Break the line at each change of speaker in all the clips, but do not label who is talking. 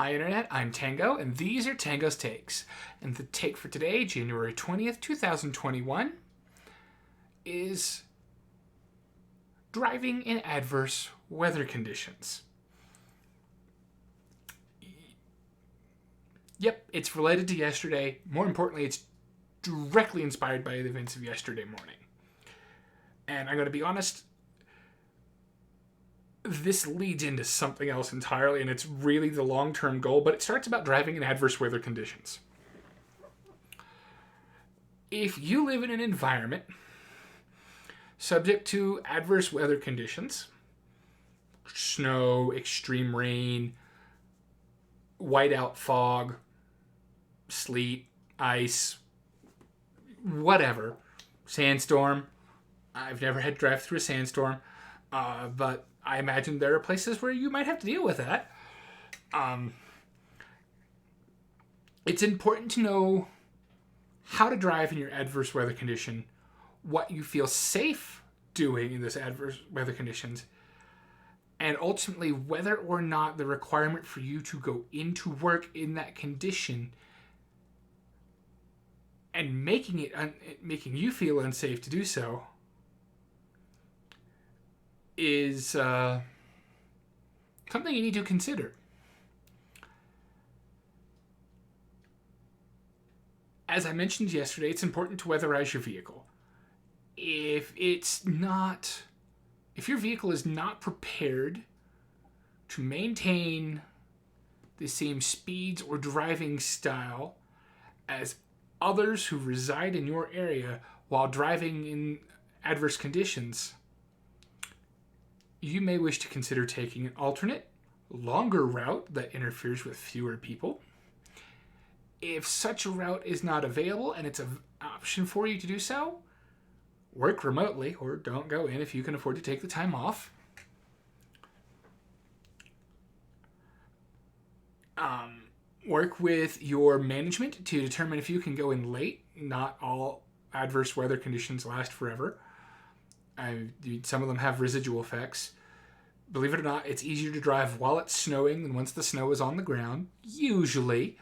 Hi Internet, I'm Tango, and these are Tango's Takes. And the take for today, January 20th, 2021, is driving in adverse weather conditions. Yep, it's related to yesterday. More importantly, it's directly inspired by the events of yesterday morning. And I'm going to be honest, this leads into something else entirely, and it's really the long-term goal, but it starts about driving in adverse weather conditions. If you live in an environment subject to adverse weather conditions, snow, extreme rain, whiteout fog, sleet, ice, whatever, sandstorm. I've never had to drive through a sandstorm, but I imagine there are places where you might have to deal with that. It's important to know how to drive in your adverse weather condition, what you feel safe doing in this adverse weather conditions, and ultimately whether or not the requirement for you to go into work in that condition and making you feel unsafe to do so is something you need to consider. As I mentioned yesterday, it's important to weatherize your vehicle. If your vehicle is not prepared to maintain the same speeds or driving style as others who reside in your area while driving in adverse conditions, you may wish to consider taking an alternate, longer route that interferes with fewer people. If such a route is not available and it's an option for you to do so, work remotely or don't go in if you can afford to take the time off. Work with your management to determine if you can go in late. Not all adverse weather conditions last forever. Some of them have residual effects. Believe it or not, it's easier to drive while it's snowing than once the snow is on the ground. Usually,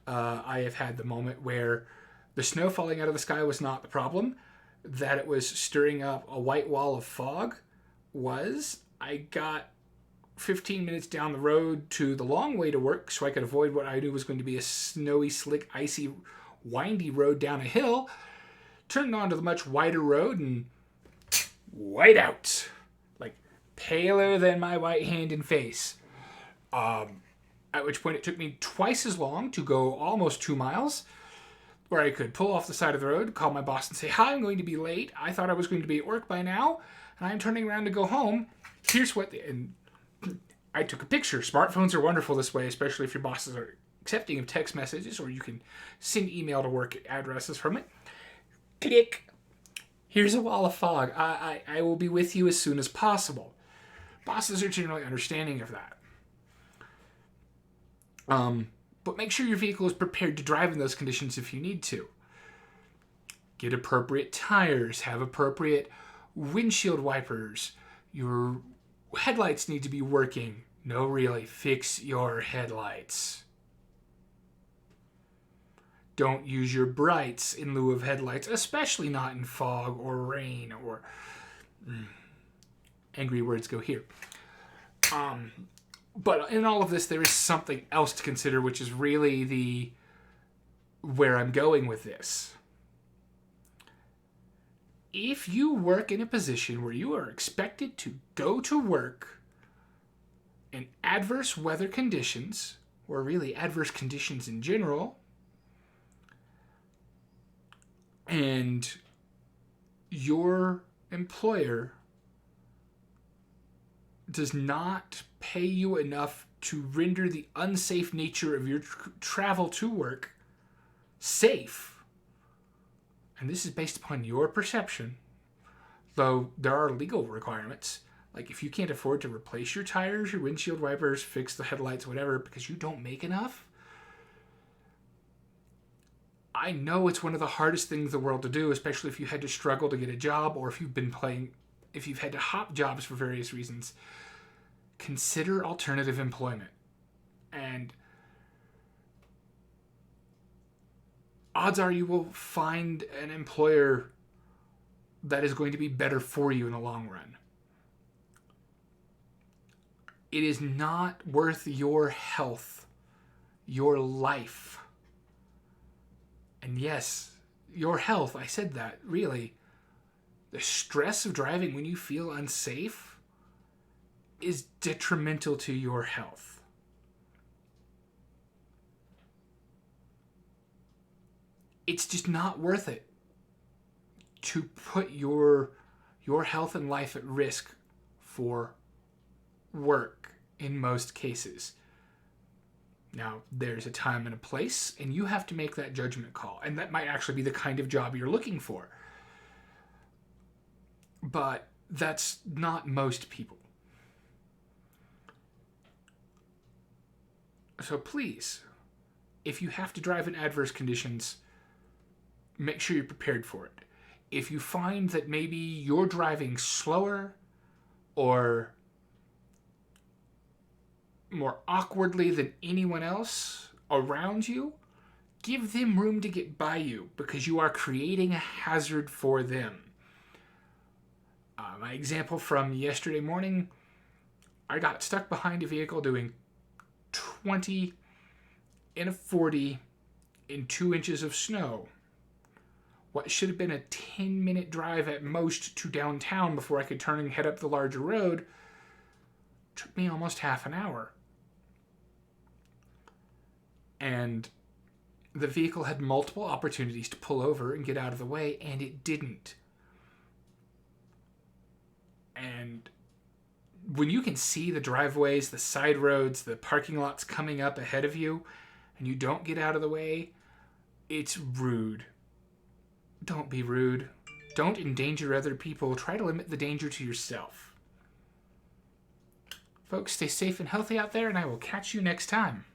I have had the moment where the snow falling out of the sky was not the problem. That it was stirring up a white wall of fog was. I got 15 minutes down the road to the long way to work so I could avoid what I knew was going to be a snowy, slick, icy, windy road down a hill. Turned onto the much wider road and white out. Like paler than my white hand and face. At which point it took me twice as long to go almost 2 miles, where I could pull off the side of the road, call my boss and say, "Hi, I'm going to be late. I thought I was going to be at work by now, and I'm turning around to go home. Here's what..." And I took a picture. Smartphones are wonderful this way, especially if your bosses are accepting of text messages, or you can send email to work addresses from it. Click. Here's a wall of fog. I will be with you as soon as possible. Bosses are generally understanding of that. But make sure your vehicle is prepared to drive in those conditions if you need to. Get appropriate tires. Have appropriate windshield wipers. Your headlights need to be working. No, really, fix your headlights. Don't use your brights in lieu of headlights, especially not in fog or rain or... angry words go here. But in all of this, there is something else to consider, which is really where I'm going with this. If you work in a position where you are expected to go to work in adverse weather conditions, or really adverse conditions in general, and your employer does not pay you enough to render the unsafe nature of your travel to work safe, and this is based upon your perception, though there are legal requirements, like if you can't afford to replace your tires, your windshield wipers, fix the headlights, whatever, because you don't make enough. I know it's one of the hardest things in the world to do, especially if you had to struggle to get a job, or if you've had to hop jobs for various reasons. Consider alternative employment. And odds are you will find an employer that is going to be better for you in the long run. It is not worth your health, your life. And yes, your health, I said that, really. The stress of driving when you feel unsafe is detrimental to your health. It's just not worth it to put your health and life at risk for work in most cases. Now, there's a time and a place, and you have to make that judgment call. And that might actually be the kind of job you're looking for. But that's not most people. So please, if you have to drive in adverse conditions, make sure you're prepared for it. If you find that maybe you're driving slower or more awkwardly than anyone else around you, give them room to get by you because you are creating a hazard for them. My example from yesterday morning, I got stuck behind a vehicle doing 20 in a 40 in 2 inches of snow. What should have been a 10-minute drive at most to downtown before I could turn and head up the larger road took me almost half an hour. And the vehicle had multiple opportunities to pull over and get out of the way, and it didn't. And when you can see the driveways, the side roads, the parking lots coming up ahead of you, and you don't get out of the way, it's rude. Don't be rude. Don't endanger other people. Try to limit the danger to yourself. Folks, stay safe and healthy out there, and I will catch you next time.